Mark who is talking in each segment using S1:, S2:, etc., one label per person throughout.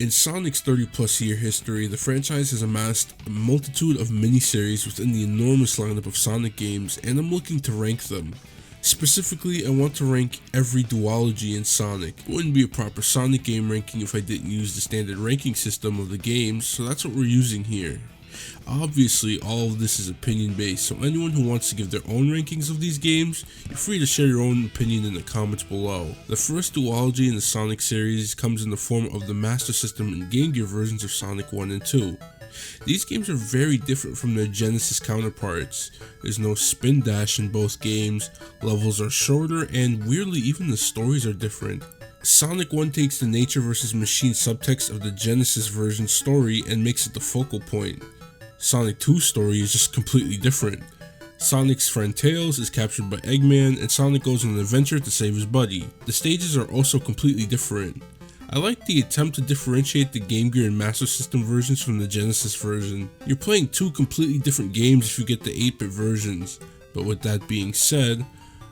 S1: In Sonic's 30 plus year history, the franchise has amassed a multitude of miniseries within the enormous lineup of Sonic games, and I'm looking to rank them. Specifically, I want to rank every duology in Sonic. It wouldn't be a proper Sonic game ranking if I didn't use the standard ranking system of the games, so that's what we're using here. Obviously, all of this is opinion based, so anyone who wants to give their own rankings of these games, you're free to share your own opinion in the comments below. The first duology in the Sonic series comes in the form of the Master System and Game Gear versions of Sonic 1 and 2. These games are very different from their Genesis counterparts. There's no spin dash in both games, levels are shorter, and weirdly even the stories are different. Sonic 1 takes the nature versus machine subtext of the Genesis version story and makes it the focal point. Sonic 2's story is just completely different. Sonic's friend Tails is captured by Eggman, and Sonic goes on an adventure to save his buddy. The stages are also completely different. I like the attempt to differentiate the Game Gear and Master System versions from the Genesis version. You're playing two completely different games if you get the 8-bit versions, but with that being said,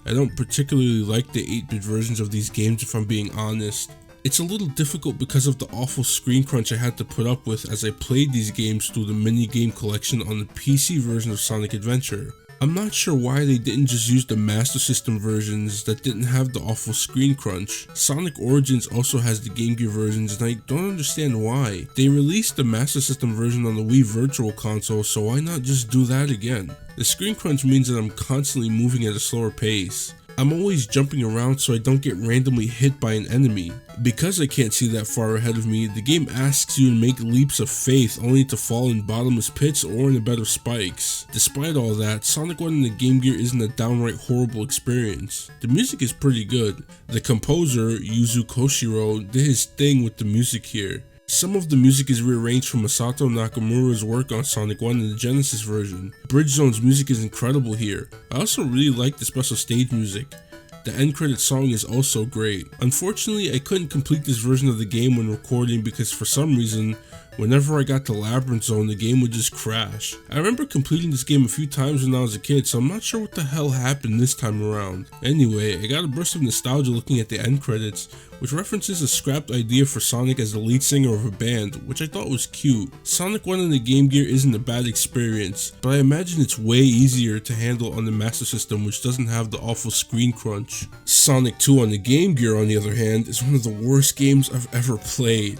S1: I don't particularly like the 8-bit versions of these games if I'm being honest. It's a little difficult because of the awful screen crunch I had to put up with as I played these games through the minigame collection on the PC version of Sonic Adventure. I'm not sure why they didn't just use the Master System versions that didn't have the awful screen crunch. Sonic Origins also has the Game Gear versions and I don't understand why. They released the Master System version on the Wii Virtual Console, so why not just do that again? The screen crunch means that I'm constantly moving at a slower pace. I'm always jumping around so I don't get randomly hit by an enemy. Because I can't see that far ahead of me, the game asks you to make leaps of faith only to fall in bottomless pits or in a bed of spikes. Despite all that, Sonic 1 in the Game Gear isn't a downright horrible experience. The music is pretty good. The composer, Yuzo Koshiro, did his thing with the music here. Some of the music is rearranged from Masato Nakamura's work on Sonic 1 in the Genesis version. Bridge Zone's music is incredible here. I also really like the special stage music. The end credit song is also great. Unfortunately, I couldn't complete this version of the game when recording because for some reason, whenever I got to Labyrinth Zone, the game would just crash. I remember completing this game a few times when I was a kid, so I'm not sure what the hell happened this time around. Anyway, I got a burst of nostalgia looking at the end credits, which references a scrapped idea for Sonic as the lead singer of a band, which I thought was cute. Sonic 1 in the Game Gear isn't a bad experience, but I imagine it's way easier to handle on the Master System, which doesn't have the awful screen crunch. Sonic 2 on the Game Gear, on the other hand, is one of the worst games I've ever played.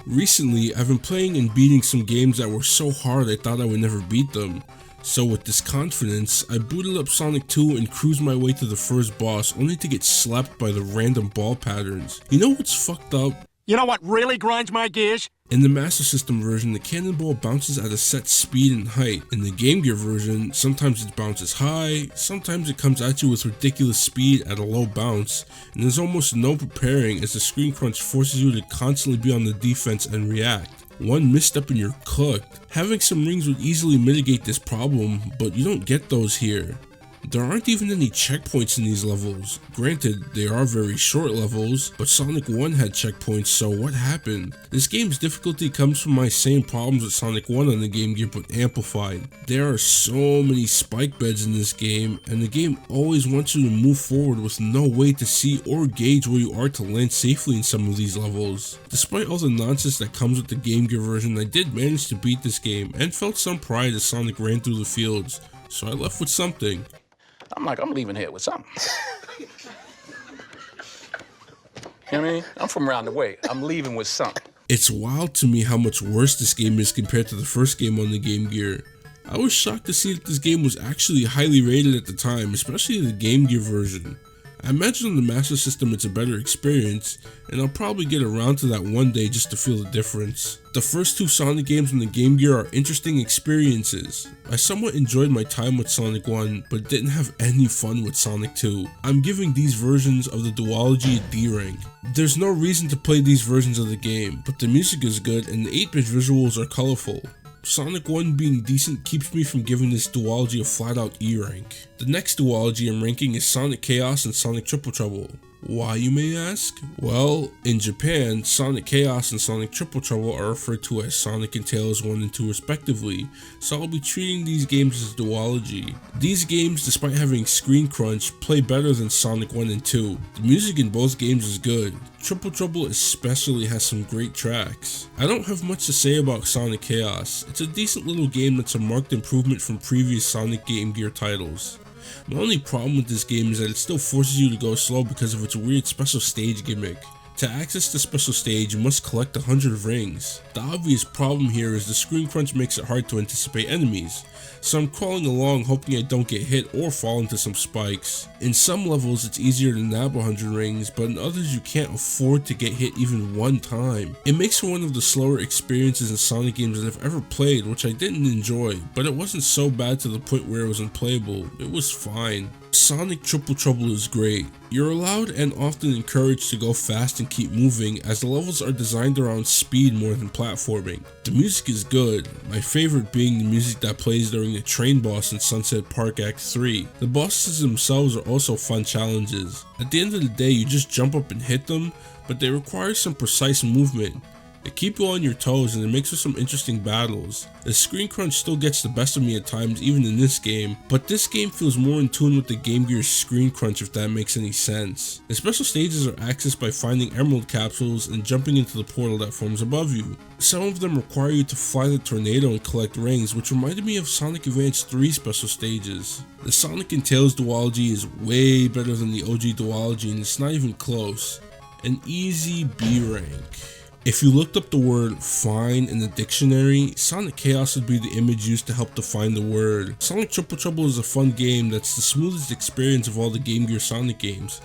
S1: Recently, I've been playing and beating some games that were so hard I thought I would never beat them. So with this confidence, I booted up Sonic 2 and cruised my way to the first boss only to get slapped by the random ball patterns. You know what's fucked up?
S2: You know what really grinds my gears?
S1: In the Master System version, the cannonball bounces at a set speed and height. In the Game Gear version, sometimes it bounces high, sometimes it comes at you with ridiculous speed at a low bounce, and there's almost no preparing as the screen crunch forces you to constantly be on the defense and react. One misstep and you're cooked. Having some rings would easily mitigate this problem, but you don't get those here. There aren't even any checkpoints in these levels. Granted, they are very short levels, but Sonic 1 had checkpoints, so what happened? This game's difficulty comes from my same problems with Sonic 1 on the Game Gear, but amplified. There are so many spike beds in this game, and the game always wants you to move forward with no way to see or gauge where you are to land safely in some of these levels. Despite all the nonsense that comes with the Game Gear version, I did manage to beat this game, and felt some pride as Sonic ran through the fields, so I left with something.
S2: I'm leaving here with something. You know what I mean? I'm from around the way. I'm leaving with something.
S1: It's wild to me how much worse this game is compared to the first game on the Game Gear. I was shocked to see that this game was actually highly rated at the time, especially the Game Gear version. I imagine on the Master System it's a better experience, and I'll probably get around to that one day just to feel the difference. The first two Sonic games on the Game Gear are interesting experiences. I somewhat enjoyed my time with Sonic 1, but didn't have any fun with Sonic 2. I'm giving these versions of the duology a D rank. There's no reason to play these versions of the game, but the music is good and the 8-bit visuals are colorful. Sonic 1 being decent keeps me from giving this duology a flat out E rank. The next duology I'm ranking is Sonic Chaos and Sonic Triple Trouble. Why, you may ask? Well, in Japan, Sonic Chaos and Sonic Triple Trouble are referred to as Sonic and Tails 1 and 2 respectively, so I'll be treating these games as duology. These games, despite having screen crunch, play better than Sonic 1 and 2. The music in both games is good. Triple Trouble especially has some great tracks. I don't have much to say about Sonic Chaos. It's a decent little game that's a marked improvement from previous Sonic Game Gear titles. My only problem with this game is that it still forces you to go slow because of its weird special stage gimmick. To access the special stage, you must collect 100 rings. The obvious problem here is the screen crunch makes it hard to anticipate enemies, so I'm crawling along hoping I don't get hit or fall into some spikes. In some levels it's easier to nab 100 rings, but in others you can't afford to get hit even one time. It makes for one of the slower experiences in Sonic games that I've ever played, which I didn't enjoy, but it wasn't so bad to the point where it was unplayable. It was fine. Sonic Triple Trouble is great. You're allowed and often encouraged to go fast and keep moving, as the levels are designed around speed more than platforming. The music is good, my favorite being the music that plays during the train boss in Sunset Park Act 3. The bosses themselves are also fun challenges. At the end of the day, you just jump up and hit them, but they require some precise movement. They keep you on your toes and it makes for some interesting battles. The screen crunch still gets the best of me at times even in this game, but this game feels more in tune with the Game Gear's screen crunch, if that makes any sense. The special stages are accessed by finding emerald capsules and jumping into the portal that forms above you. Some of them require you to fly the tornado and collect rings, which reminded me of Sonic Advance 3 special stages. The Sonic and Tails duology is way better than the OG duology and it's not even close. An easy B rank. If you looked up the word fine in the dictionary, Sonic Chaos would be the image used to help define the word. Sonic Triple Trouble is a fun game that's the smoothest experience of all the Game Gear Sonic games.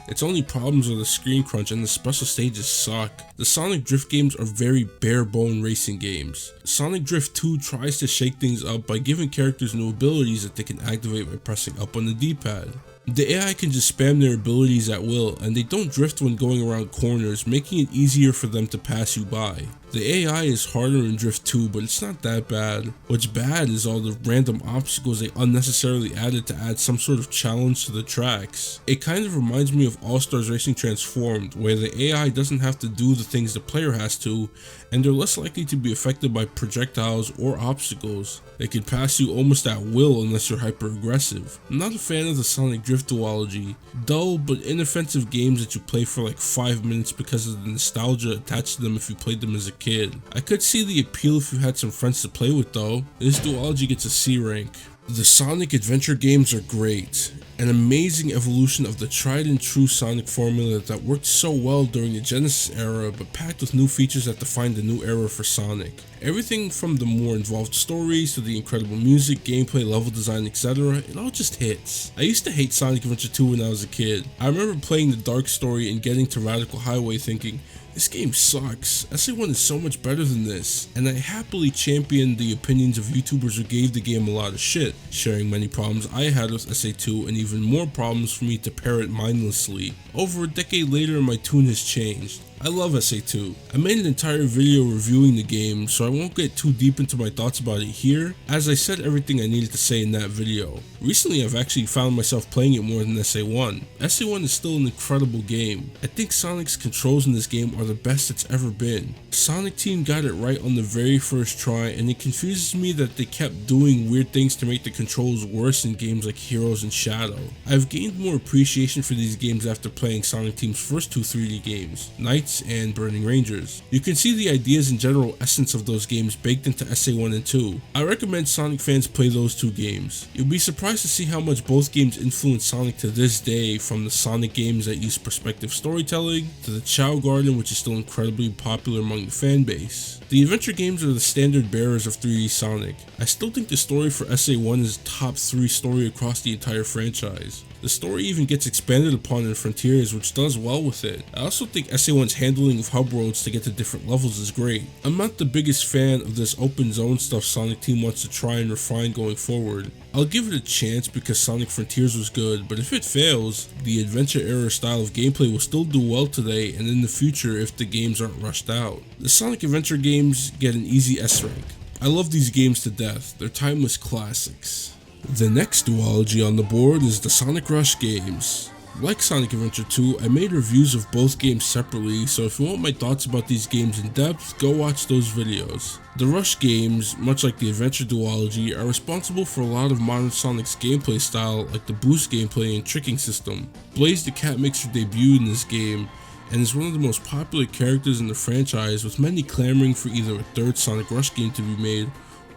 S1: Its only problems are the screen crunch and the special stages suck. The Sonic Drift games are very bare bone racing games. Sonic Drift 2 tries to shake things up by giving characters new abilities that they can activate by pressing up on the D-pad. The AI can just spam their abilities at will, and they don't drift when going around corners, making it easier for them to pass you by. The AI is harder in Drift 2, but it's not that bad. What's bad is all the random obstacles they unnecessarily added to add some sort of challenge to the tracks. It kind of reminds me of All-Stars Racing Transformed, where the AI doesn't have to do the things the player has to, and they're less likely to be affected by projectiles or obstacles. They can pass you almost at will unless you're hyper aggressive. I'm not a fan of the Sonic Drift duology. Dull but inoffensive games that you play for like 5 minutes because of the nostalgia attached to them if you played them as a kid. I could see the appeal if you had some friends to play with though. This duology gets a C rank. The Sonic adventure games are great. An amazing evolution of the tried and true Sonic formula that worked so well during the Genesis era, but packed with new features that defined the new era for Sonic. Everything from the more involved stories to the incredible music, gameplay, level design, etc. It all just hits. I used to hate Sonic Adventure 2 when I was a kid. I remember playing the Dark Story and getting to Radical Highway thinking, this game sucks. SA1 is so much better than this, and I happily championed the opinions of YouTubers who gave the game a lot of shit, sharing many problems I had with SA2 and even more problems for me to parrot mindlessly. Over a decade later, my tune has changed. I love SA2. I made an entire video reviewing the game, so I won't get too deep into my thoughts about it here, as I said everything I needed to say in that video. Recently I've actually found myself playing it more than SA1. SA1 is still an incredible game. I think Sonic's controls in this game are the best it's ever been. Sonic Team got it right on the very first try, and it confuses me that they kept doing weird things to make the controls worse in games like Heroes and Shadow. I've gained more appreciation for these games after playing Sonic Team's first two 3D games, Knights and Burning Rangers. You can see the ideas and general essence of those games baked into SA1 and 2. I recommend Sonic fans play those two games. You'll be surprised to see how much both games influence Sonic to this day, from the Sonic games that use perspective storytelling, to the Chow Garden, which is still incredibly popular among the fan base. The adventure games are the standard bearers of 3D Sonic. I still think the story for SA1 is top 3 story across the entire franchise. The story even gets expanded upon in Frontiers, which does well with it. I also think SA1's handling of hub roads to get to different levels is great. I'm not the biggest fan of this open zone stuff Sonic Team wants to try and refine going forward. I'll give it a chance because Sonic Frontiers was good, but if it fails, the adventure era style of gameplay will still do well today and in the future if the games aren't rushed out. The Sonic adventure games get an easy S rank. I love these games to death, they're timeless classics. The next duology on the board is the Sonic Rush games. Like Sonic Adventure 2, I made reviews of both games separately, so if you want my thoughts about these games in depth, go watch those videos. The Rush games, much like the Adventure Duology, are responsible for a lot of modern Sonic's gameplay style, like the boost gameplay and tricking system. Blaze the Cat makes her debut in this game, and is one of the most popular characters in the franchise, with many clamoring for either a third Sonic Rush game to be made,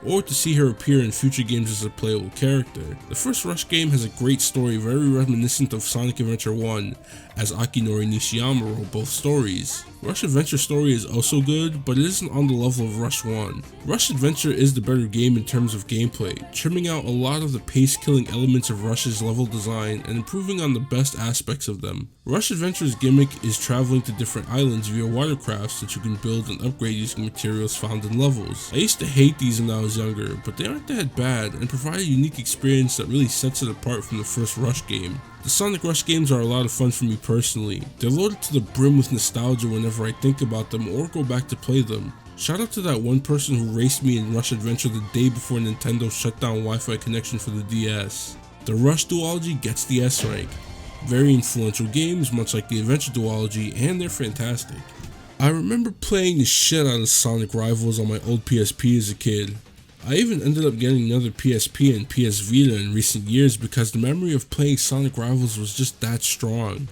S1: or to see her appear in future games as a playable character. The first Rush game has a great story very reminiscent of Sonic Adventure 1, as Akinori Nishiyama wrote both stories. Rush Adventure story is also good, but it isn't on the level of Rush 1. Rush Adventure is the better game in terms of gameplay, trimming out a lot of the pace-killing elements of Rush's level design and improving on the best aspects of them. Rush Adventure's gimmick is traveling to different islands via watercrafts that you can build and upgrade using materials found in levels. I used to hate these when I was younger, but they aren't that bad and provide a unique experience that really sets it apart from the first Rush game. The Sonic Rush games are a lot of fun for me personally. They're loaded to the brim with nostalgia whenever I think about them or go back to play them. Shout out to that one person who raced me in Rush Adventure the day before Nintendo shut down Wi-Fi connection for the DS. The Rush Duology gets the S rank. Very influential games, much like the Adventure Duology, and they're fantastic. I remember playing the shit out of Sonic Rivals on my old PSP as a kid. I even ended up getting another PSP and PS Vita in recent years because the memory of playing Sonic Rivals was just that strong.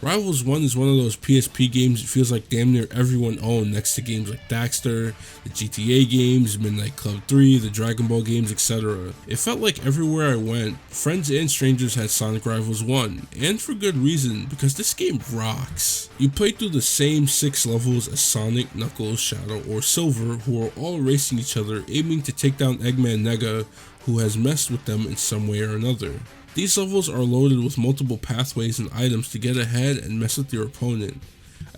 S1: Rivals 1 is one of those PSP games it feels like damn near everyone owned, next to games like Daxter, the GTA games, Midnight Club 3, the Dragon Ball games, etc. It felt like everywhere I went, friends and strangers had Sonic Rivals 1, and for good reason, because this game rocks. You play through the same 6 levels as Sonic, Knuckles, Shadow, or Silver, who are all racing each other, aiming to take down Eggman Nega, who has messed with them in some way or another. These levels are loaded with multiple pathways and items to get ahead and mess with your opponent.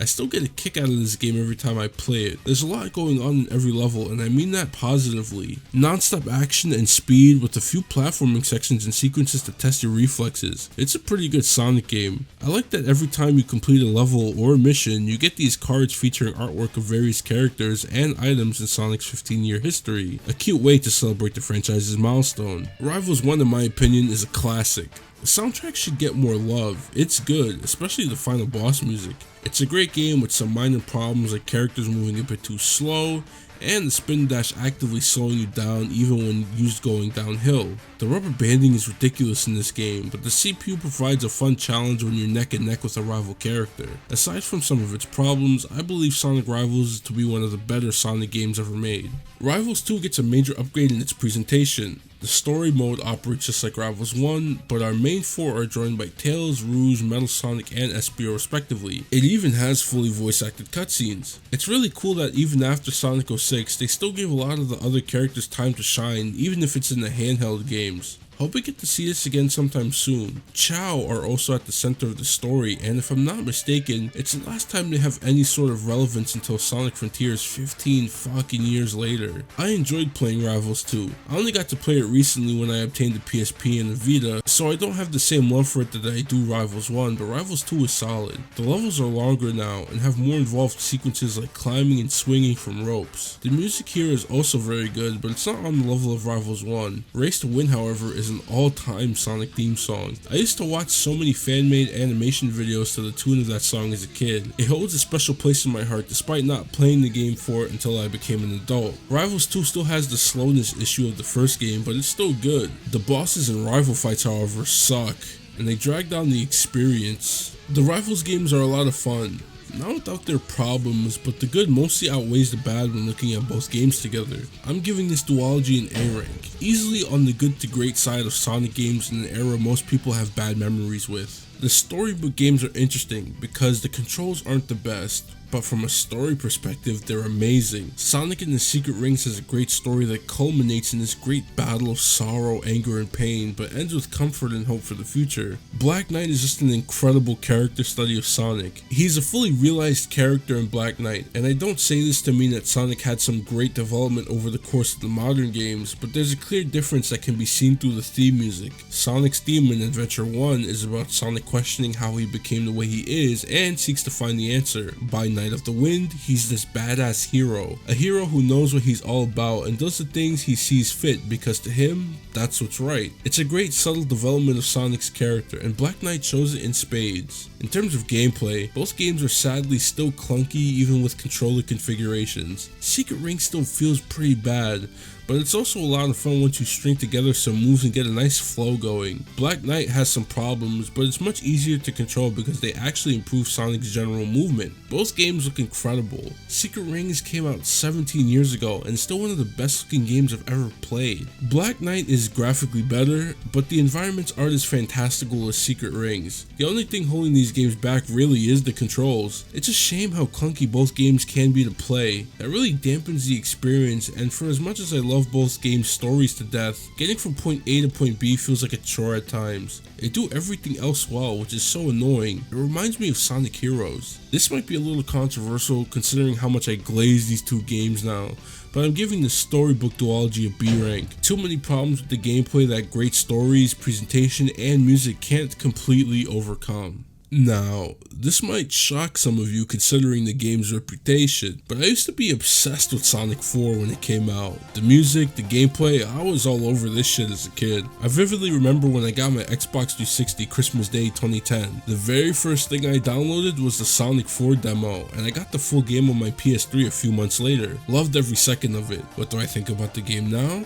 S1: I still get a kick out of this game every time I play it. There's a lot going on in every level, and I mean that positively. Non-stop action and speed with a few platforming sections and sequences to test your reflexes. It's a pretty good Sonic game. I like that every time you complete a level or a mission, you get these cards featuring artwork of various characters and items in Sonic's 15-year history. A cute way to celebrate the franchise's milestone. Rivals 1, in my opinion, is a classic. The soundtrack should get more love. It's good, especially the final boss music. It's a great game with some minor problems like characters moving a bit too slow, and the spin dash actively slowing you down even when used going downhill. The rubber banding is ridiculous in this game, but the CPU provides a fun challenge when you're neck and neck with a rival character. Aside from some of its problems, I believe Sonic Rivals to be one of the better Sonic games ever made. Rivals 2 gets a major upgrade in its presentation. The story mode operates just like Rivals 1, but our main 4 are joined by Tails, Rouge, Metal Sonic, and Espio respectively. It even has fully voice acted cutscenes. It's really cool that even after Sonic 06, they still give a lot of the other characters time to shine, even if it's in the handheld games. Hope we get to see this again sometime soon. Chow are also at the center of the story, and if I'm not mistaken, it's the last time they have any sort of relevance until Sonic Frontiers 15 fucking years later. I enjoyed playing Rivals 2. I only got to play it recently when I obtained the PSP and the Vita, so I don't have the same love for it that I do Rivals 1, but Rivals 2 is solid. The levels are longer now, and have more involved sequences like climbing and swinging from ropes. The music here is also very good, but it's not on the level of Rivals 1. Race to Win, however, is an all-time Sonic theme song. I used to watch so many fan-made animation videos to the tune of that song as a kid. It holds a special place in my heart despite not playing the game for it until I became an adult. Rivals 2 still has the slowness issue of the first game, but it's still good. The bosses in rival fights, however, suck, and they drag down the experience. The Rivals games are a lot of fun. Not without their problems, but the good mostly outweighs the bad when looking at both games together. I'm giving this Duology an A rank, easily on the good to great side of Sonic games in an era most people have bad memories with. The Storybook games are interesting because the controls aren't the best, but from a story perspective, they're amazing. Sonic and the Secret Rings has a great story that culminates in this great battle of sorrow, anger, and pain, but ends with comfort and hope for the future. Black Knight is just an incredible character study of Sonic. He's a fully realized character in Black Knight, and I don't say this to mean that Sonic had some great development over the course of the modern games, but there's a clear difference that can be seen through the theme music. Sonic's theme in Adventure 1 is about Sonic questioning how he became the way he is and seeks to find the answer by Knight of the Wind, he's this badass hero. A hero who knows what he's all about and does the things he sees fit because to him, that's what's right. It's a great subtle development of Sonic's character, and Black Knight shows it in spades. In terms of gameplay, both games are sadly still clunky even with controller configurations. Secret Ring still feels pretty bad, but it's also a lot of fun once you string together some moves and get a nice flow going. Black Knight has some problems, but it's much easier to control because they actually improve Sonic's general movement. Both games look incredible. Secret Rings came out 17 years ago and is still one of the best looking games I've ever played. Black Knight is graphically better, but the environment's art is fantastical as Secret Rings. The only thing holding these games back really is the controls. It's a shame how clunky both games can be to play. That really dampens the experience, and for as much as I love both games' stories to death, getting from point A to point B feels like a chore at times. They do everything else well, which is so annoying. It reminds me of Sonic Heroes. This might be a little controversial considering how much I glaze these two games now, but I'm giving the Storybook Duology a B rank. Too many problems with the gameplay that great stories, presentation, and music can't completely overcome. Now, this might shock some of you considering the game's reputation, but I used to be obsessed with Sonic 4 when it came out. The music, the gameplay, I was all over this shit as a kid. I vividly remember when I got my Xbox 360 Christmas Day 2010. The very first thing I downloaded was the Sonic 4 demo, and I got the full game on my PS3 a few months later. Loved every second of it. What do I think about the game now?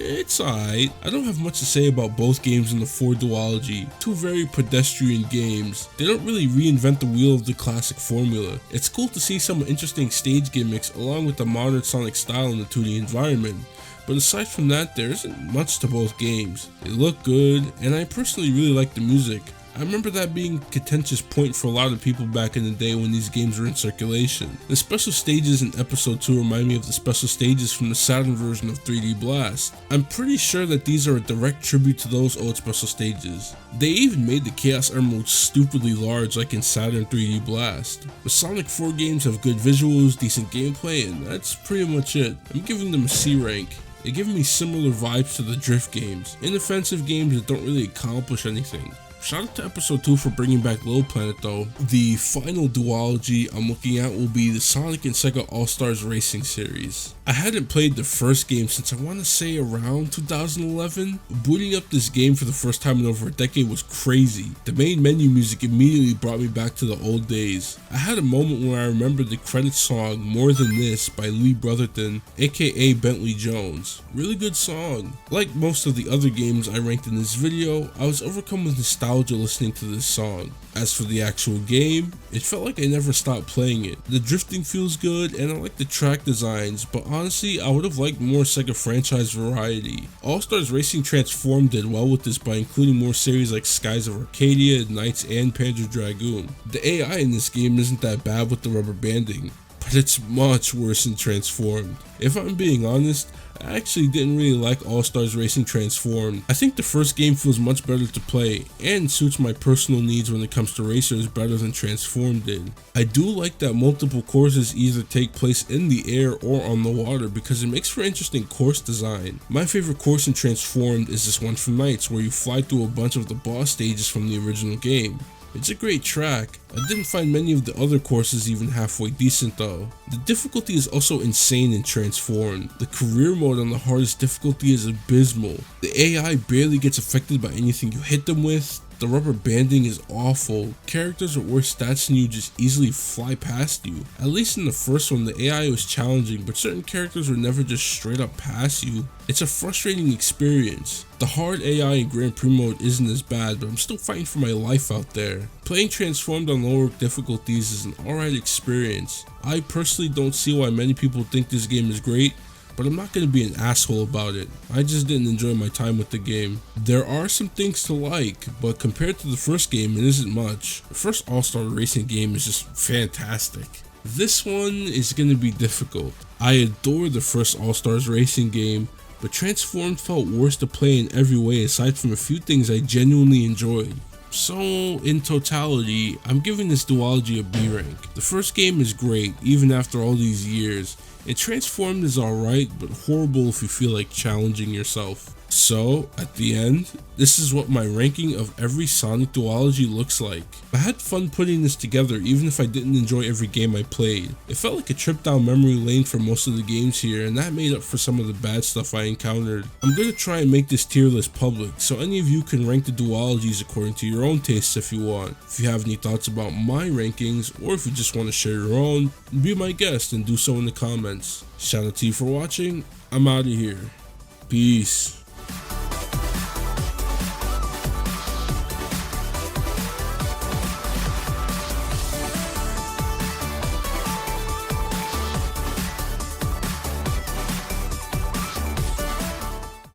S1: It's alright. I don't have much to say about both games in the 4 Duology. Two very pedestrian games. They don't really reinvent the wheel of the classic formula. It's cool to see some interesting stage gimmicks along with the modern Sonic style in the 2D environment. But aside from that, there isn't much to both games. They look good, and I personally really like the music. I remember that being a contentious point for a lot of people back in the day when these games were in circulation. The special stages in episode 2 remind me of the special stages from the Saturn version of 3D Blast. I'm pretty sure that these are a direct tribute to those old special stages. They even made the Chaos Emeralds stupidly large like in Saturn 3D Blast. The Sonic 4 games have good visuals, decent gameplay, and that's pretty much it. I'm giving them a C rank. They give me similar vibes to the Drift games, inoffensive games that don't really accomplish anything. Shout out to episode 2 for bringing back Little Planet though. The final duology I'm looking at will be the Sonic and Sega All-Stars Racing series. I hadn't played the first game since I want to say around 2011. Booting up this game for the first time in over a decade was crazy. The main menu music immediately brought me back to the old days. I had a moment where I remembered the credits song More Than This by Lee Brotherton, aka Bentley Jones. Really good song. Like most of the other games I ranked in this video, I was overcome with nostalgia listening to this song. As for the actual game, it felt like I never stopped playing it. The drifting feels good and I like the track designs, but honestly I would have liked more Sega franchise variety. All-Stars Racing Transformed did well with this by including more series like Skies of Arcadia, Knights, and Panzer Dragoon. The AI in this game isn't that bad with the rubber banding, but it's much worse in Transformed. If I'm being honest, I actually didn't really like All-Stars Racing Transformed. I think the first game feels much better to play and suits my personal needs when it comes to racers better than Transformed did. I do like that multiple courses either take place in the air or on the water because it makes for interesting course design. My favorite course in Transformed is this one from Knights where you fly through a bunch of the boss stages from the original game. It's a great track. I didn't find many of the other courses even halfway decent though. The difficulty is also insane in Transformed. The career mode on the hardest difficulty is abysmal. The AI barely gets affected by anything you hit them with. The rubber banding is awful. Characters with worse stats than you just easily fly past you. At least in the first one, the AI was challenging, but certain characters would never just straight up pass you. It's a frustrating experience. The hard AI in Grand Prix mode isn't as bad, but I'm still fighting for my life out there. Playing Transformed on lower difficulties is an alright experience. I personally don't see why many people think this game is great, but I'm not going to be an asshole about it. I just didn't enjoy my time with the game. There are some things to like, but compared to the first game, it isn't much. The first All-Star Racing game is just fantastic. This one is going to be difficult. I adore the first All-Stars Racing game, but Transformed felt worse to play in every way aside from a few things I genuinely enjoyed. So, in totality, I'm giving this duology a B rank. The first game is great, even after all these years, and Transformed is alright, but horrible if you feel like challenging yourself. So, at the end, this is what my ranking of every Sonic Duology looks like. I had fun putting this together even if I didn't enjoy every game I played. It felt like a trip down memory lane for most of the games here, and that made up for some of the bad stuff I encountered. I'm gonna try and make this tier list public, so any of you can rank the Duologies according to your own tastes if you want. If you have any thoughts about my rankings, or if you just want to share your own, be my guest and do so in the comments. Shout out to you for watching. I'm out of here. Peace.